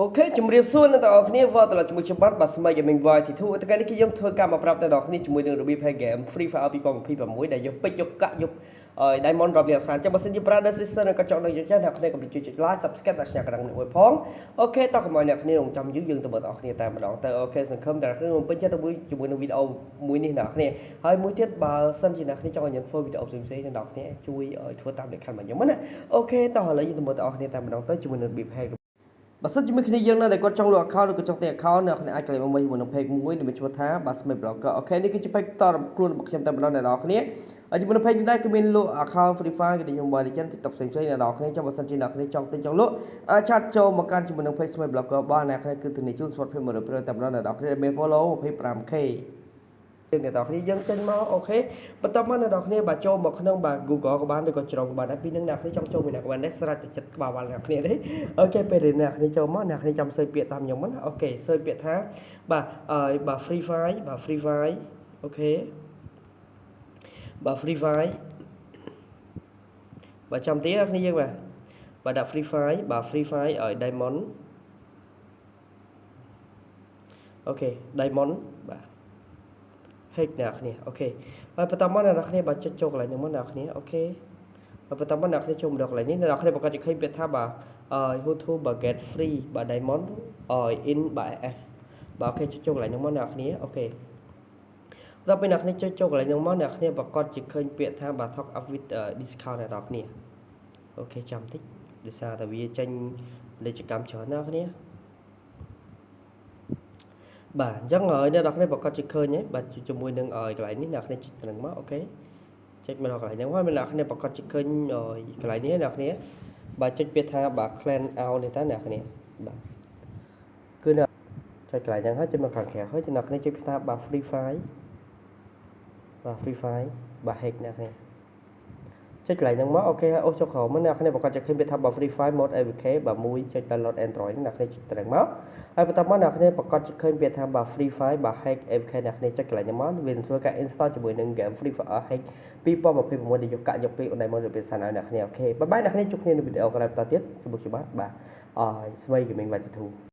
Ok, chúng mình xuân là tao khi vào là chúng mình chụp bắt và xem cái mình vai thì thu cái này khi chúng tôi cảm mà prap đó khi chúng mình được bị play game free fire bị bong phi và mũi để giúp giúp cả giúp diamond drop liệt sản cho mình xin giúp brother sister cái chọn được cho nào khi còn bị chơi like subscribe và share cái đăng nội phong ok tao không mọi người khi đồng trong dưới dương từ bờ tao khi tại mà đón tao ok sẵn không để khi mình bên trên mũi chúng mình video mũi này nào khi hai mũi thiết bà sân chỉ là khi cho nhận phơi video dùng xe trên đọc nhé chui ở thua tạm để khăn mà giống mất ok tao lấy từ bờ tao khi tại mà đón tới chúng mình được bị play bà sắp chỉ mấy khi dương này có trong lọ account có trong tiền account nữa này ai cái này mình pay mũi để mình chua thá bà sẽ blogger okនេះគឺជា page តខ្លួនរបស់ខ្ញុំតែម្ដងអ្នកនរគ្នាហើយជាមួយនឹង page នេះដែរគឺមានលក់ account Free Fire គឺខ្ញុំ Mobile Legends TikTok ផ្សេងៗអ្នកនរគ្នាចាំបើសិនជាអ្នកគ្នាចង់ទិញចង់លក់អាចឆាតចូលមកកាន់ជាមួយនឹង page blogger បានអ្នកគ្នាគឺធានាជូនសុវត្ថិភាព100%តែម្ដងអ្នកនរគ្នាមាន follow 25k យើងអ្នកនរគ្នាយើងចេញមកអូខេបន្ទាប់មកអ្នកនរគ្នាបាទចូលមកក្នុងបាទ Google ក៏បានឬក៏ច្រងក៏បានដែរពីនឹងអ្នកគ្នាចង់ចូលមួយអ្នកក៏បានដែរស្រាច់តែចិត្តក្បាលអ្នកគ្នាទេអូខេពេលអ្នកគ្នាចូលមកអ្នកគ្នាចាំសើចពាក្យតាមខ្ញុំហ្នឹងអូខេសើចពាក្យថាបាទ Free Fire បាទ Free Fire អូខេបាទ Free Fire បាទចាំទៀតអ្នកគ្នាយើងបាទដាក់ Free Fire បាទ Free Fire ឲ្យ Diamond អូខេ Diamond បាទhết nèគ្នាអូខេហើយបន្តមកអ្នកគ្នាបាទចុចចូលកន្លែងនេះមកអ្នកគ្នាអូខេហើយបន្តមកអ្នកគ្នាចូលមកដល់កន្លែងនេះអ្នកគ្នាប្រកាសជាឃើញពាក្យថាបាទYouTube បាទ get free បាទ diamond in បាទ s បាទអូខេចុចចូលកន្លែងនេះមកអ្នកគ្នាអូខេដល់ពេលអ្នកគ្នាចុចចូលកន្លែងនេះមកអ្នកគ្នាប្រកាសជាឃើញពាក្យថាបាទ top up with discount អ្នកគ្នាអូខេចាំតិចដោយសារតែវាចេញលេខកម្មច្រើនអ្នកគ្នាបាទអញ្ចឹងហើយអ្នកនរគ្នាប្រកាសជាឃើញហើយបាទជាមួយនឹងកន្លែងនេះអ្នកគ្នាចុចទៅនឹងមកអូខេចុចមកដល់កន្លែងហ្នឹងហើយអ្នកគ្នាប្រកាសជាឃើញកន្លែងនេះអ្នកគ្នាបាទចុចពាក្យថាបាទ clan out នេះតើអ្នកគ្នាបាទគឺអ្នកចុចកន្លែងហ្នឹងហើយចុចមកខាងក្រៅហើយអ្នកគ្នាចុចពាក្យថាបាទ free file បាទ free file បាទ hack អ្នកគ្នាចុចកន្លែងហ្នឹងមកអូខេហើយអូសចុះក្រោមមកអ្នកគ្នាប្រកាសជាឃើញពាក្យថាបាទ free file mode APK បាទមួយចុច download android អ្នកគ្នាចុចទៅនឹងមកហើយបន្តមកអ្នកគ្នាប្រកាសជាឃើញពាក្យថាបាទ free file បាទ hack APK អ្នកគ្នាចុចកន្លែងហ្នឹងមកវានឹងធ្វើការ install ជាមួយនឹង game free fire hack 2026ដែលយកកាក់យកពី online mode ទៅសានឲ្យអ្នកគ្នាអូខេបាយបាយអ្នកគ្នាជួបគ្នានៅវីដេអូក្រោយបន្តទៀតជាមួយខ្ញុំបាទស្វ័យ gaming វ៉ាទី2